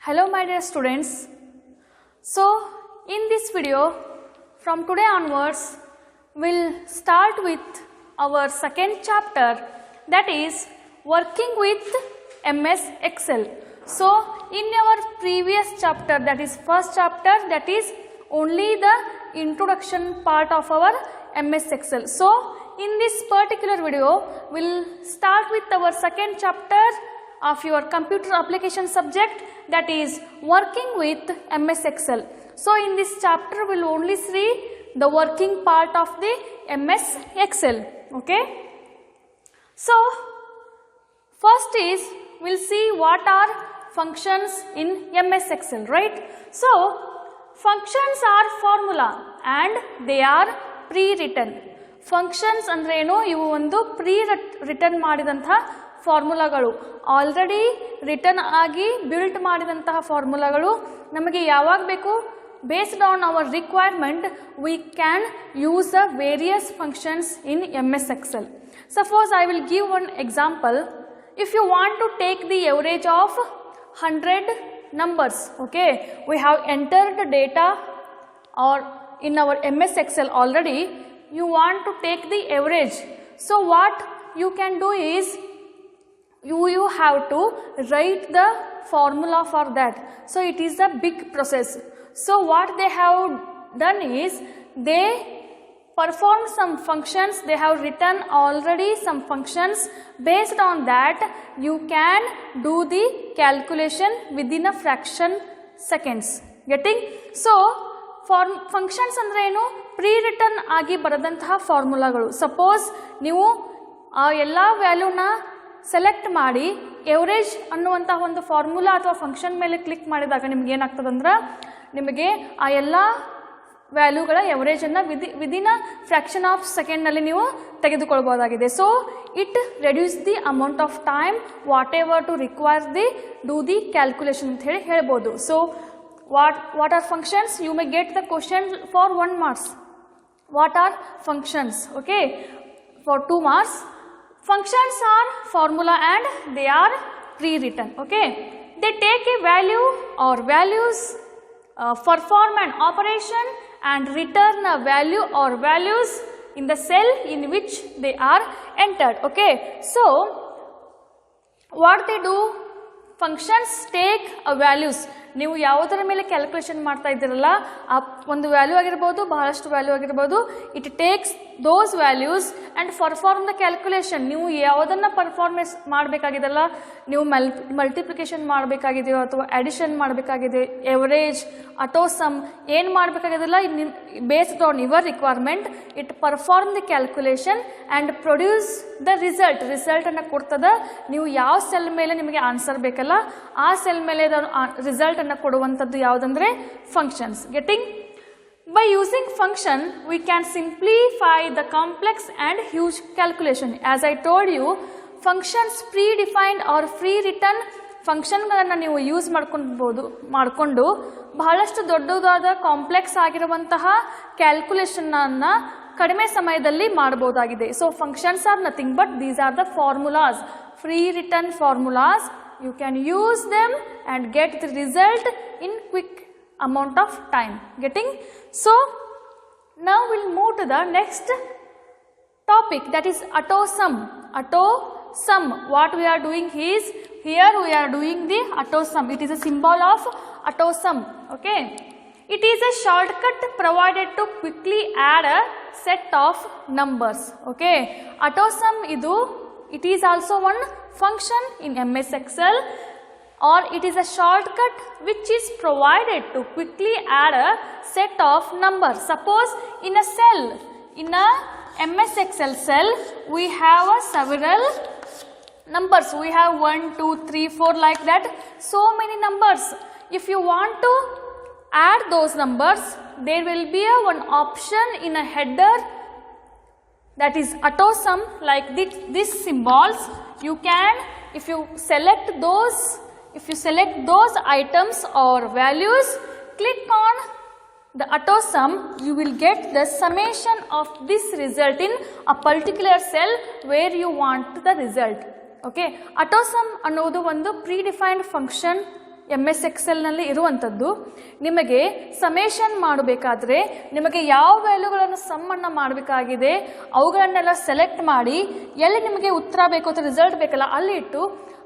Hello my dear students. So in this video from today onwards we'll start with our second chapter, that is working with MS Excel. So in our previous chapter, that is first chapter, that is only the introduction part of our MS Excel. So in this particular video we'll start with our second chapter of your computer application subject, that is working with MS Excel. So in this chapter we will only see the working part of the MS Excel. Okay. So first is we will see what are functions in MS Excel, right? So functions are formula and they are pre-written. Functions ಅಂದ್ರೆ ಏನು, ಇವು ಒಂದು written ಮಾಡಿದಂತಹ ಫಾರ್ಮುಲಾಗಳು, already written ಆಗಿ built ಮಾಡಿದಂತಹ ಫಾರ್ಮುಲಾಗಳು. ನಮಗೆ ಯಾವಾಗ ಬೇಕು, based on our requirement we can use the various functions in MS Excel. Suppose I will give one example. If you want to take the average of 100 numbers, okay, we have entered the data or in our MS Excel already, you want to take the average. So what you can do is you have to write the formula for that. So it is a big process. So what they have done is they perform some functions, they have written already some functions. Based on that you can do the calculation within a fraction seconds. Getting? So functions ಅಂದರೆ ಏನು, pre return ಆಗಿ ಬರೆದಂತಹ ಫಾರ್ಮುಲಾಗಳು. Suppose ನೀವು ಆ ಎಲ್ಲ ವ್ಯಾಲ್ಯೂನ select ಮಾಡಿ average ಅನ್ನುವಂತಹ ಒಂದು ಫಾರ್ಮುಲಾ ಅಥವಾ ಫಂಕ್ಷನ್ ಮೇಲೆ ಕ್ಲಿಕ್ ಮಾಡಿದಾಗ ನಿಮ್ಗೆ ಏನಾಗ್ತದಂದ್ರೆ, ನಿಮಗೆ ಆ ಎಲ್ಲ ವ್ಯಾಲ್ಯೂಗಳ ಎವರೇಜನ್ನು ವಿದಿನ್ ಅ ಫ್ರ್ಯಾಕ್ಷನ್ ಆಫ್ ಸೆಕೆಂಡ್ನಲ್ಲಿ ನೀವು ತೆಗೆದುಕೊಳ್ಬೋದಾಗಿದೆ. So it reduce the amount of time whatever to require the do the calculation ಅಂತ ಹೇಳಿ ಹೇಳ್ಬೋದು. So what are functions? You may get the question for 1 marks. What are functions? Okay, for 2 marks. Functions are formula and they are pre-written. Okay, they take a value or values, perform an operation and return a value or values in the cell in which they are entered. Okay, so what they do, functions take a values. ನೀವು ಯಾವುದರ ಮೇಲೆ calculation ಮಾಡ್ತಾ ಇದ್ದೀರಲ್ಲ, ಆ ಒಂದು value ಆಗಿರ್ಬೋದು, ಬಹಳಷ್ಟು value ಆಗಿರ್ಬೋದು, it takes those values and perform the calculation. ನೀವು ಯಾವುದನ್ನು ಪರ್ಫಾರ್ಮೆನ್ಸ್ ಮಾಡಬೇಕಾಗಿದೆಲ್ಲ, ನೀವು ಮಲ್ಟಿಪ್ಲಿಕೇಶನ್ ಮಾಡಬೇಕಾಗಿದೆಯೋ ಅಥವಾ ಅಡಿಷನ್ ಮಾಡಬೇಕಾಗಿದೆ, ಎವರೇಜ್, ಅಟೋಸಮ್ ಏನು ಮಾಡಬೇಕಾಗಿದೆಲ್ಲ, based on your requirement it perform the calculation and produce the ರಿಸಲ್ಟನ್ನು ಕೊಡ್ತದೆ. ನೀವು ಯಾವ ಸೆಲ್ ಮೇಲೆ ನಿಮಗೆ ಆನ್ಸರ್ ಬೇಕಲ್ಲ ಆ ಸೆಲ್ ಮೇಲೆ ರಿಸಲ್ಟ್ ಅನ್ನು ಕೊಡುವಂಥದ್ದು ಯಾವುದಂದ್ರೆ functions. Getting? By using function we can simplify the complex and huge calculation. As I told you, functions predefined or pre-written ಫಂಕ್ಷನ್ಗಳನ್ನು ನೀವು ಯೂಸ್ ಮಾಡಿಕೊಂಡು ಬಹಳಷ್ಟು ದೊಡ್ಡದಾದ ಕಾಂಪ್ಲೆಕ್ಸ್ ಆಗಿರುವಂತಹ ಕ್ಯಾಲ್ಕುಲೇಷನನ್ನು ಕಡಿಮೆ ಸಮಯದಲ್ಲಿ ಮಾಡಬಹುದಾಗಿದೆ. So functions are nothing but these are the formulas, pre-written formulas. You can use them and get the result in quick amount of time. Getting? So now we'll move to the next topic, that is AutoSum. AutoSum, what we are doing is, here we are doing the AutoSum. It is a symbol of AutoSum. Okay, it is a shortcut provided to quickly add a set of numbers. Okay, AutoSum it is also one function in MS Excel, or it is a shortcut which is provided to quickly add a set of numbers. Suppose in a cell, in a MS Excel cell, we have several numbers. We have 1, 2, 3, 4 like that, so many numbers. If you want to add those numbers, there will be one option in a header, that is AutoSum, like this symbols. You can, if you select those items or values, click on the AutoSum, you will get the summation of this result in a particular cell where you want the result. Okay, AutoSum ಅನ್ನೋದು ಒಂದು predefined function MS Excelನಲ್ಲಿ ಇರುವಂಥದ್ದು. ನಿಮಗೆ summation ಮಾಡಬೇಕಾದ್ರೆ ನಿಮಗೆ ಯಾವ ವ್ಯಾಲ್ಯೂಗಳನ್ನು ಸಮ್ಮನ್ನು ಮಾಡಬೇಕಾಗಿದೆ ಅವುಗಳನ್ನೆಲ್ಲ ಸೆಲೆಕ್ಟ್ ಮಾಡಿ ಎಲ್ಲಿ ನಿಮಗೆ ಉತ್ತರ ಬೇಕು ಅಥವಾ ರಿಸಲ್ಟ್ ಬೇಕಲ್ಲ ಅಲ್ಲಿ ಇಟ್ಟು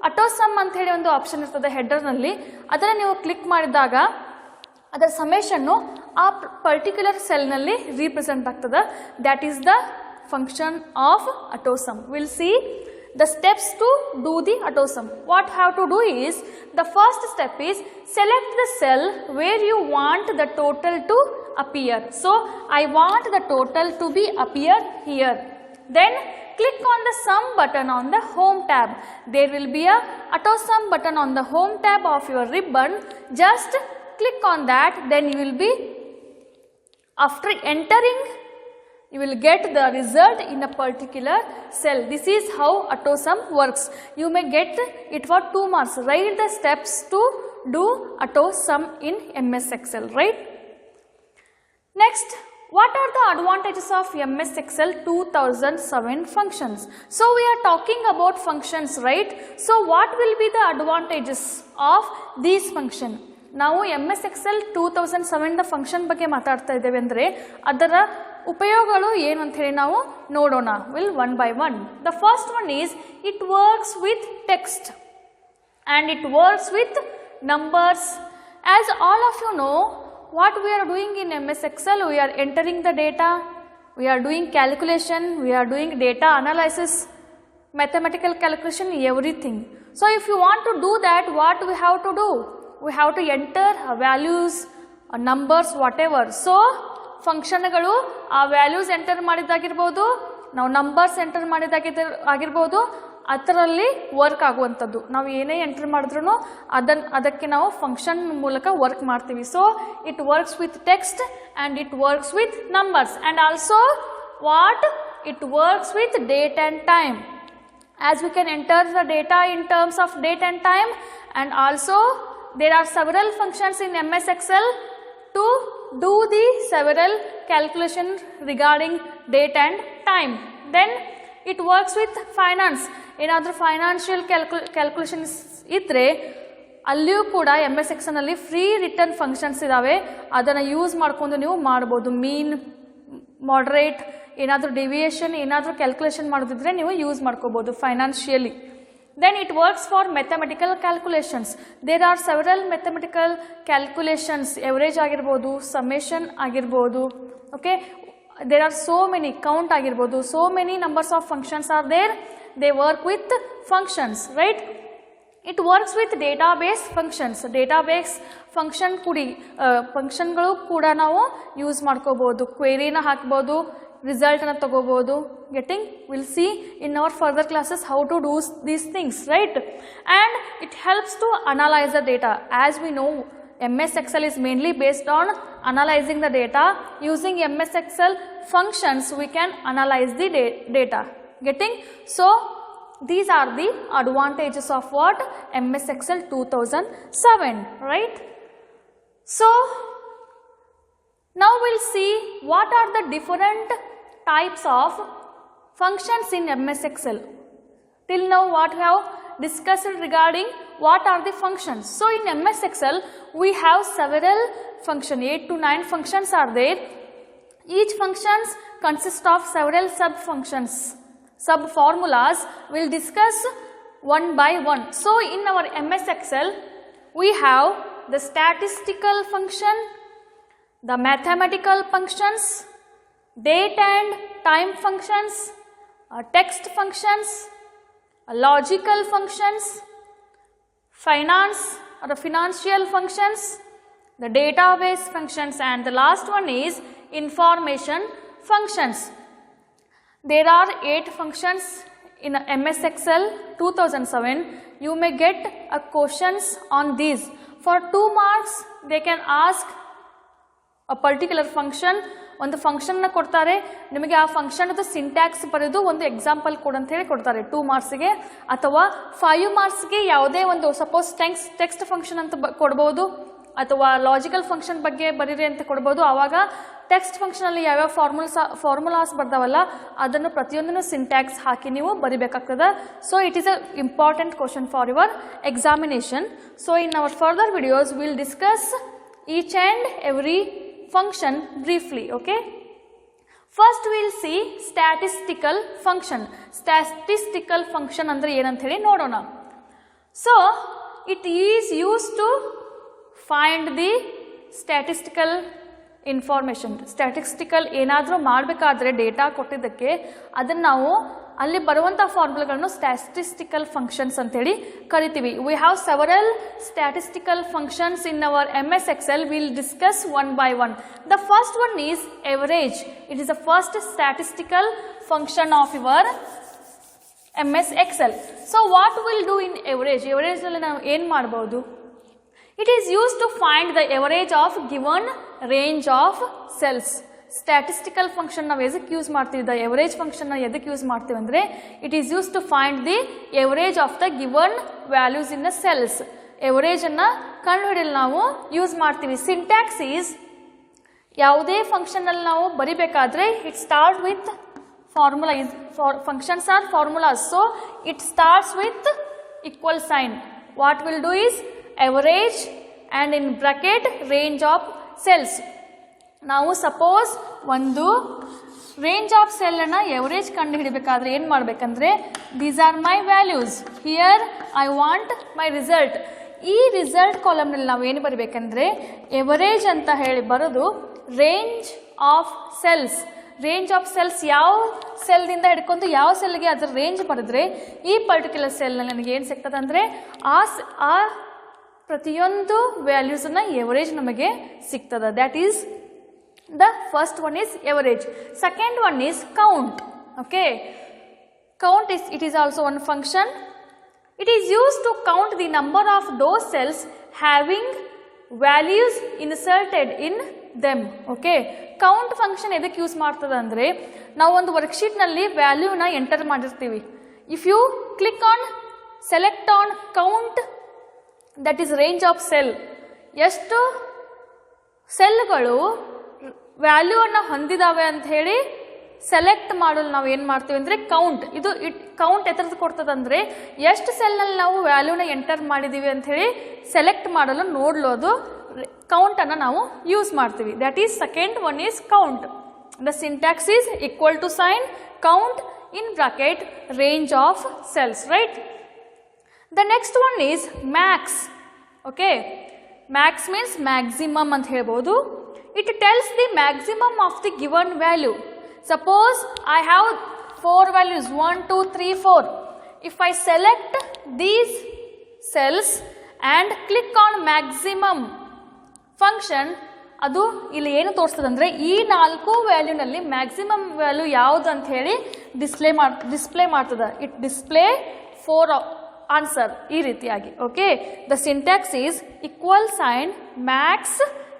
ಆಟೋ ಸಮ್ ಅಂತ ಹೇಳಿ ಒಂದು ಆಪ್ಷನ್ ಇರ್ತದೆ ಹೆಡರ್ನಲ್ಲಿ. ಅದನ್ನು ನೀವು ಕ್ಲಿಕ್ ಮಾಡಿದಾಗ ಅದರ ಸಮೇಷನ್ನು ಆ ಪರ್ಟಿಕ್ಯುಲರ್ ಸೆಲ್ನಲ್ಲಿ ರೀಪ್ರೆಸೆಂಟ್ ಆಗ್ತದೆ. That is the function of auto sum. Will see the steps to do the auto sum. What have to do is, the first step is select the cell where you want the total to appear. So I want the total to be appear here. Then click on the sum button on the home tab. There will be a auto sum button on the home tab of your ribbon. Just click on that, then you will be, after entering, you will get the result in a particular cell. This is how auto sum works. You may get it for 2 marks. Write the steps to do auto sum in MS Excel, right? Next, what are the advantages of MS Excel 2007 functions? So we are talking about functions, right? So what will be the advantages of these functions? ನಾವು MS Excel 2007 function ಬಗ್ಗೆ ಮಾತಾಡ್ತಾ ಇದ್ದೇವೆ ಅಂದರೆ ಅದರ ಉಪಯೋಗಗಳು ಏನು ಅಂತ ಹೇಳಿ ನಾವು ನೋಡೋಣ. Will one by one. The first one is it works with text and it works with numbers. As all of you know what we are doing in MS Excel, we are entering the data, we are doing calculation, we are doing data analysis, mathematical calculation, everything. So if you want to do that, what we have to do? We have to enter values, numbers, whatever. So ಫಂಕ್ಷನ್ಗಳು ಆ values enter ಮಾಡಿದಾಗಿರ್ಬೋದು, ನಾವು numbers enter ಆಗಿರ್ಬೋದು, ಅದರಲ್ಲಿ work ಆಗುವಂಥದ್ದು. ನಾವು ಏನೇ enter ಮಾಡಿದ್ರೂ ಅದಕ್ಕೆ ನಾವು ಫಂಕ್ಷನ್ ಮೂಲಕ ವರ್ಕ್ ಮಾಡ್ತೀವಿ. So it works with text and it works with numbers and also what it works with date and time. As we can enter the data in terms of date and time, and also there are several functions in MS Excel to do the several calculations regarding date and time. Then it works with finance. ಏನಾದರೂ financial calculations ಇದ್ದರೆ ಅಲ್ಲಿಯೂ ಕೂಡ MS Excel ನಲ್ಲಿ free return functions ಇದ್ದಾವೆ. ಅದನ್ನು use ಮಾಡ್ಕೊಂಡು ನೀವು ಮಾಡ್ಬೋದು. ಮೀನ್, ಮಾಡ್ರೇಟ್, ಏನಾದರೂ ಡಿವಿಯೇಷನ್, ಏನಾದರೂ ಕ್ಯಾಲ್ಕುಲೇಷನ್ ಮಾಡೋದಿದ್ರೆ ನೀವು ಯೂಸ್ ಮಾಡ್ಕೋಬೋದು financially. Then it works for mathematical calculations. There are several mathematical calculations. Average ಆಗಿರ್ಬೋದು, summation ಆಗಿರ್ಬೋದು. Okay, there are so many, count ಆಗಿರ್ಬೋದು. So many numbers of functions are there. They work with functions, right? It works with database functions. Database function ಫಂಕ್ಷನ್ಗಳು ಕೂಡ ನಾವು use ಮಾಡ್ಕೋಬೋದು. ಕ್ವೇರಿನ ಹಾಕ್ಬೋದು, ರಿಸಲ್ಟನ್ನು ತಗೋಬೋದು. Getting will see in our further classes how to do these things, right? And it helps to analyse the data. As we know, MS Excel is mainly based on analyzing the data. Using MS Excel functions, we can analyze the data. Getting? So these are the advantages of what? MS Excel 2007, right? So now we'll see what are the different types of functions in MS Excel. Till now what we have discussed regarding what are the functions. So in MS Excel we have several functions, 8 to 9 functions are there. Each functions consist of several sub functions, sub formulas. We'll discuss one by one. So in our MS Excel we have the statistical function, the mathematical functions, date and time functions, text functions, logical functions, finance or the financial functions, the database functions, and the last one is information functions. There are 8 functions in MS Excel 2007. You may get questions on these. For 2 marks they can ask a particular function. ಒಂದು ಫಂಕ್ಷನ್ನ ಕೊಡ್ತಾರೆ, ನಿಮಗೆ ಆ ಫಂಕ್ಷನ್ದು syntax ಬರೆದು ಒಂದು example ಕೊಡು ಅಂತ ಹೇಳಿ ಕೊಡ್ತಾರೆ 2 ಮಾರ್ಕ್ಸ್ಗೆ. ಅಥವಾ 5 ಮಾರ್ಕ್ಸ್ಗೆ ಯಾವುದೇ ಒಂದು ಸಪೋಸ್ ಟೆಕ್ಸ್ಟ್ ಫಂಕ್ಷನ್ ಅಂತ ಕೊಡ್ಬೋದು, ಅಥವಾ ಲಾಜಿಕಲ್ ಫಂಕ್ಷನ್ ಬಗ್ಗೆ ಬರೀರಿ ಅಂತ ಕೊಡ್ಬೋದು. ಆವಾಗ ಟೆಕ್ಸ್ಟ್ ಫಂಕ್ಷನಲ್ಲಿ ಯಾವ್ಯಾವ ಫಾರ್ಮುಲಾಸ್ ಬರ್ತಾವಲ್ಲ ಅದನ್ನು ಪ್ರತಿಯೊಂದನ್ನು ಸಿಂಟ್ಯಾಕ್ಸ್ ಹಾಕಿ ನೀವು ಬರಿಬೇಕಾಗ್ತದೆ. So it is a important question for your examination. So in our further videos will discuss each and every function briefly. Okay, first will see statistical function. Statistical function ಅಂದರೆ ಏನಂತ ಹೇಳಿ ನೋಡೋಣ. So it is use to find the statistical information. Statistical ಏನಾದರೂ ಮಾಡಬೇಕಾದ್ರೆ data ಕೊಟ್ಟಿದ್ದಕ್ಕೆ ಅದನ್ನು ನಾವು ಅಲ್ಲಿ ಬರುವಂಥ ಫಾರ್ಮುಲಾಗಳನ್ನು ಸ್ಟ್ಯಾಟಿಸ್ಟಿಕಲ್ ಫಂಕ್ಷನ್ಸ್ ಅಂತೇಳಿ ಕರಿತೀವಿ. We have several statistical functions in our MS Excel. Will discuss one by one. The first one is average. It is the first statistical function of your MS Excel. So what will do in average? ಎವರೇಜ್ನಲ್ಲಿ ನಾವು ಏನು ಮಾಡ್ಬೋದು? It is used to find the average of given range of cells. Statistical function ನಾವು ಎದಕ್ಕೆ use ಮಾಡ್ತೀವಿ? The average ಫಂಕ್ಷನ್ನ ಎದಕ್ಕೆ use ಮಾಡ್ತೀವಿ ಅಂದರೆ it is use to find the average of the given values in the cells. ಎವರೇಜನ್ನು ಕಂಡುಹಿಡಿಯಲು ನಾವು ಯೂಸ್ ಮಾಡ್ತೀವಿ. ಸಿಂಟ್ಯಾಕ್ಸ್ ಈಸ್ ಯಾವುದೇ ಫಂಕ್ಷನಲ್ಲಿ ನಾವು ಬರಿಬೇಕಾದ್ರೆ it start with formula. Functions are formulas. So it starts with equal sign. What will do is average and in bracket range of cells. ನಾವು suppose ಒಂದು ರೇಂಜ್ ಆಫ್ ಸೆಲ್ ಅನ್ನ average ಕಂಡು ಹಿಡಿಬೇಕಾದ್ರೆ ಏನು ಮಾಡಬೇಕಂದ್ರೆ these are my values, here I want my result. ಈ result ಕಾಲಮ್ನಲ್ಲಿ ನಾವು ಏನು ಬರಬೇಕಂದ್ರೆ ಎವರೇಜ್ ಅಂತ ಹೇಳಿ ಬರೋದು range of cells. Range of cells ಯಾವ ಸೆಲ್ದಿಂದ ಹಿಡ್ಕೊಂಡು ಯಾವ ಸೆಲ್ಗೆ ಅದರ ರೇಂಜ್ ಬರೆದ್ರೆ ಈ ಪರ್ಟಿಕ್ಯುಲರ್ ಸೆಲ್ನಲ್ಲಿ ನನಗೆ ಏನು ಸಿಗ್ತದೆ ಅಂದರೆ ಆ ಪ್ರತಿಯೊಂದು ವ್ಯಾಲ್ಯೂಸನ್ನು ಎವರೇಜ್ ನಮಗೆ ಸಿಗ್ತದೆ. That is the first one is average. Second one is count. Okay, count is it is also one function. It is use to count the number of those cells having values inserted in them. Okay, count function ಎದಕ್ಕೆ use ಮಾಡ್ತದೆ ಅಂದರೆ ನಾವು ಒಂದು ವರ್ಕ್ಶೀಟ್ನಲ್ಲಿ ವ್ಯಾಲ್ಯೂನ enter ಮಾಡಿರ್ತೀವಿ. If you click on select on count, that is range of cell. ಎಷ್ಟು ಸೆಲ್ಗಳು ವ್ಯಾಲ್ಯೂವನ್ನು ಹೊಂದಿದಾವೆ ಅಂತ ಹೇಳಿ ಸೆಲೆಕ್ಟ್ ಮಾಡಲು ನಾವು ಏನು ಮಾಡ್ತೀವಿ ಅಂದರೆ ಕೌಂಟ್. ಇದು ಕೌಂಟ್ ಎತ್ತರದ ಕೊಡ್ತದೆ ಅಂದರೆ ಎಷ್ಟು ಸೆಲ್ನಲ್ಲಿ ನಾವು ವ್ಯಾಲ್ಯೂನ ಎಂಟರ್ ಮಾಡಿದ್ದೀವಿ ಅಂತ ಹೇಳಿ ಸೆಲೆಕ್ಟ್ ಮಾಡಲು ನೋಡಲೋದು ಕೌಂಟನ್ನು ನಾವು ಯೂಸ್ ಮಾಡ್ತೀವಿ. That is second one is count. The syntax is equal to sign count in bracket range of cells, right? The next one is max. Okay, max means maximum ಅಂತ ಹೇಳ್ಬೋದು. It tells the maximum of the given value. Suppose I have 4 values 1, 2, 3, 4. If I select these cells and click on maximum function, ಅದು ಇಲ್ಲಿ ಏನು ತೋರಿಸ್ತದೆ ಅಂದರೆ ಈ 4 ವ್ಯಾಲ್ಯೂನಲ್ಲಿ maximum value ಯಾವುದು ಅಂತ ಹೇಳಿ ಡಿಸ್ಪ್ಲೇ ಮಾಡ್ತದೆ. ಇಟ್ ಡಿಸ್ಪ್ಲೇ 4 ಆನ್ಸರ್ ಈ ರೀತಿಯಾಗಿ. Okay, the syntax is equal sign max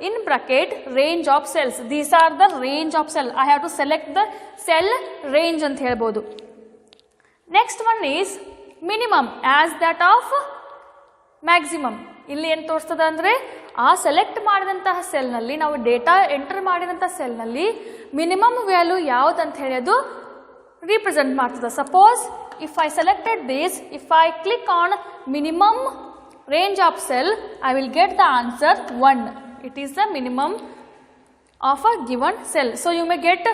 in bracket range of cells. These are the range of cell. I have to select the cell range ಅಂತ ಹೇಳ್ಬೋದು. Next one is minimum as that of maximum. ಇಲ್ಲಿ ಏನು ತೋರಿಸ್ತದೆ ಅಂದರೆ ಆ select ಮಾಡಿದಂತಹ ಸೆಲ್ನಲ್ಲಿ ನಾವು data enter ಮಾಡಿದಂಥ ಸೆಲ್ನಲ್ಲಿ ಮಿನಿಮಮ್ ವ್ಯಾಲ್ಯೂ ಯಾವುದಂತ ಹೇಳಿ ಅದು represent ಮಾಡ್ತದೆ. Suppose if I selected this, if I click on minimum range of cell, I will get the answer 1. It is the minimum of a given cell. So you may get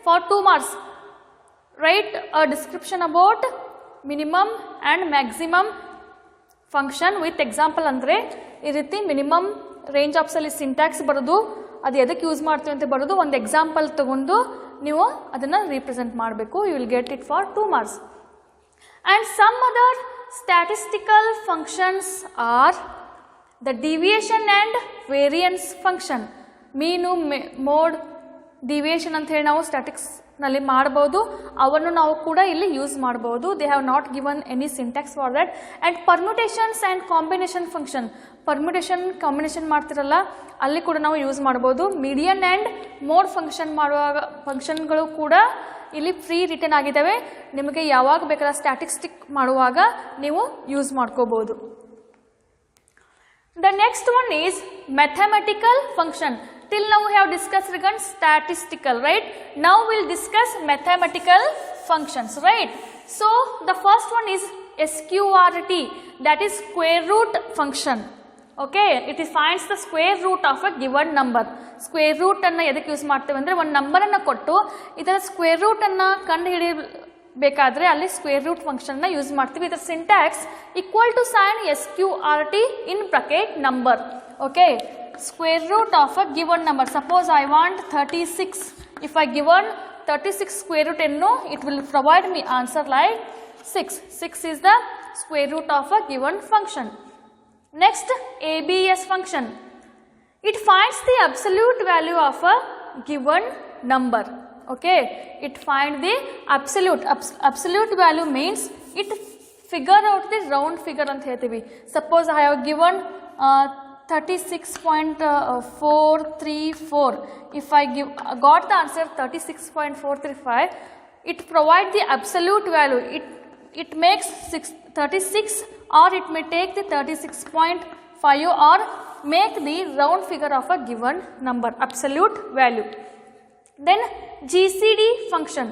for 2 marks. Write a description about minimum and maximum function with example. ಅಂದರೆ ಈ ರೀತಿ minimum range of cell syntax ಬರೋದು, ಅದು ಎದಕ್ಕೆ use ಮಾಡ್ತೀವಿ ಅಂತ ಬರೋದು, ಒಂದು ಎಕ್ಸಾಂಪಲ್ ತಗೊಂಡು ನೀವು ಅದನ್ನು ರೀಪ್ರೆಸೆಂಟ್ ಮಾಡಬೇಕು. You will get it for 2 marks. And some other statistical functions are the deviation and variance function. ಮೀನು, ಮೋಡ್, ಡಿವಿಯೇಷನ್ ಅಂತ ಹೇಳಿ ನಾವು ಸ್ಟ್ಯಾಟಿಕ್ಸ್ನಲ್ಲಿ ಮಾಡ್ಬೋದು. ಅವನ್ನು ನಾವು ಕೂಡ ಇಲ್ಲಿ ಯೂಸ್ ಮಾಡ್ಬೋದು. They have not given any syntax for that. And permutations and combination function. Permutation combination ಮಾಡ್ತಿರಲ್ಲ ಅಲ್ಲಿ ಕೂಡ ನಾವು ಯೂಸ್ ಮಾಡ್ಬೋದು. ಮೀಡಿಯನ್ ಆ್ಯಂಡ್ ಮೋಡ್ ಫಂಕ್ಷನ್ ಮಾಡುವಾಗ ಫಂಕ್ಷನ್ಗಳು ಕೂಡ ಇಲ್ಲಿ ಫ್ರೀ ರಿಟರ್ನ್ ಆಗಿದ್ದಾವೆ. ನಿಮಗೆ ಯಾವಾಗ ಬೇಕಾದ ಸ್ಟ್ಯಾಟಿಸ್ಟಿಕ್ ಮಾಡುವಾಗ ನೀವು ಯೂಸ್ ಮಾಡ್ಕೋಬೋದು. The next one is mathematical function. Till now we have discussed regarding statistical, right? Now we will discuss mathematical functions, right? So the first one is SQRT, that is square root function. Okay, it finds the square root of a given number. Square root ಅನ್ನು ಎದಕ್ಕೆ use ಮಾಡ್ತೇವೆ ಅಂದರೆ ಒಂದು number ಅನ್ನು ಕೊಟ್ಟು ಇದರ square root ಅನ್ನು ಕಂಡು ಹಿಡಿಯಬೇಕಾದ್ರೆ ಅಲ್ಲಿ ಸ್ಕ್ವೇರ್ ರೂಟ್ ಫಂಕ್ಷನ್ ನ ಯೂಸ್ ಮಾಡ್ತೀವಿ. ಇದರ syntax equal to sign SQRT in bracket number. Okay, square root of a given number. Suppose I want 36. If I given 36 square root no, it will provide me answer like 6. 6 is the square root of a given function. Next, ABS function. It finds the absolute value of a given number. Okay, it find the absolute value means it figure out the round figure anta ಹೇಳ್ತೀವಿ. Suppose I have given 36.434. If I got the answer 36.435, it provide the absolute value. It makes 36, or it may take the 36.5 or make the round figure of a given number, absolute value. Then GCD function.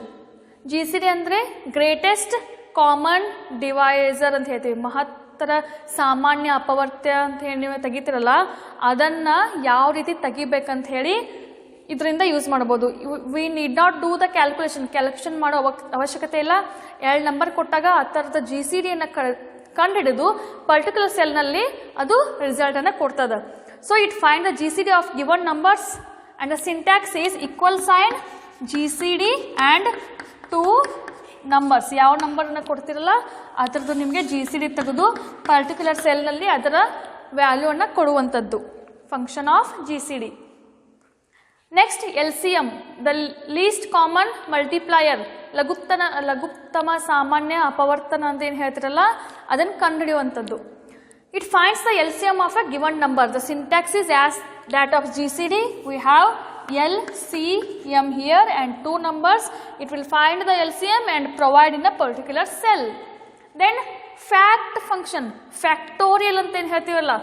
GCD andre greatest common divisor ಅಂತ ಹೇಳ್ತೀವಿ. ಮಹತ್ತರ ಸಾಮಾನ್ಯ ಅಪವರ್ತ್ಯ ಅಂತ ಹೇಳಿ ನೀವು ತೆಗಿತಿರಲ್ಲ, ಅದನ್ನ ಯಾವ ರೀತಿ ತೆಗಿಬೇಕಂತ ಹೇಳಿ ಇದರಿಂದ ಯೂಸ್ ಮಾಡಬಹುದು. We need not do the calculation ಮಾಡೋ ಅವಶ್ಯಕತೆ ಇಲ್ಲ. 2 ನಂಬರ್ ಕೊಟ್ಟಾಗ ಆ ಥರದ GCD ಅನ್ನು ಕಂಡುಹಿಡಿದು ಪರ್ಟಿಕ್ಯುಲರ್ ಸೆಲ್ನಲ್ಲಿ ಅದು ರಿಸಲ್ಟ್ ಅನ್ನು ಕೊಡ್ತದೆ. So it find the GCD of given numbers and the syntax is equal sign GCD and 2 numbers. ಯಾವ ನಂಬರನ್ನು ಕೊಡ್ತಿರಲ್ಲ ಅದರದ್ದು ನಿಮಗೆ GCD ತೆಗೆದು ಪರ್ಟಿಕ್ಯುಲರ್ ಸೆಲ್ನಲ್ಲಿ ಅದರ ವ್ಯಾಲ್ಯೂ ಅನ್ನು ಕೊಡುವಂಥದ್ದು function of GCD. Next LCM, the least common multiplier. ಲಘುತ್ತಮ ಸಾಮಾನ್ಯ ಅಪವರ್ತನ ಅಂತ ಏನು ಹೇಳ್ತಿರಲ್ಲ ಅದನ್ನು ಕಂಡುಹಿಡಿಯುವಂಥದ್ದು. It finds the LCM of a given number. The syntax is as that of GCD. We have LCM here and 2 numbers. It will find the LCM and provide in a particular cell. Then fact function, factorial ಅಂತ ಏನು ಹೇಳ್ತೀವಲ್ಲ,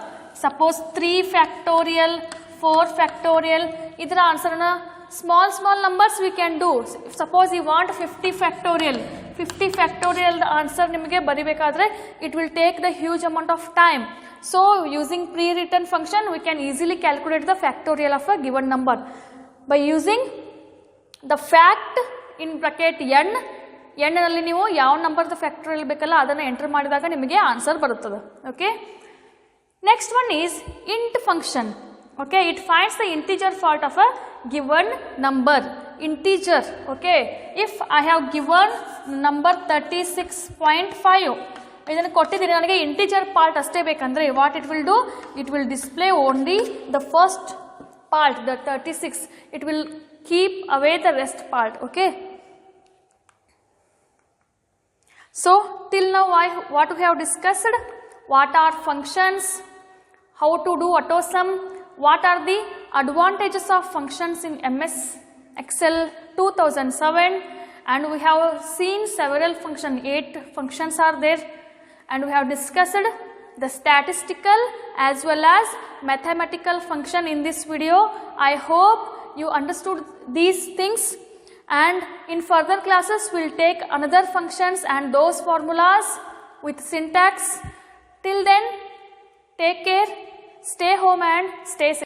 suppose 3 factorial, 4 factorial, ಇದರ ಆನ್ಸರ್ನ small numbers we can do. Suppose you want 50 factorial, 50 factorial answer ನಿಮಗೆ ಬರಿಬೇಕಾದ್ರೆ it will take the huge amount of time. So using pre-written function we can easily calculate the factorial of a given number by using the fact in bracket n. n ನಲ್ಲಿ ನೀವು ಯಾವ ನಂಬರ್ದ factorial ಬೇಕಲ್ಲ ಅದನ್ನು enter ಮಾಡಿದಾಗ ನಿಮಗೆ answer ಬರುತ್ತದೆ. Okay, next one is int function. Okay, it finds the integer part of a given number. Integer. Okay, if I have given number 36.5, ಇದನ್ನು ಕೊಟ್ಟಿದ್ದೀನಿ, ನನಗೆ ಇಂಟಿಜರ್ ಪಾರ್ಟ್ ಅಷ್ಟೇ ಬೇಕಂದ್ರೆ what it will do, it will display only the first part, the 36. It will keep away the rest part. Okay, so till now what we have discussed, what are functions, how to do AutoSum, what are the advantages of functions in MS Excel 2007, and we have seen several functions, 8 functions are there, and we have discussed the statistical as well as mathematical function in this video. I hope you understood these things, and in further classes we will take another functions and those formulas with syntax. Till then, take care, stay home and stay safe.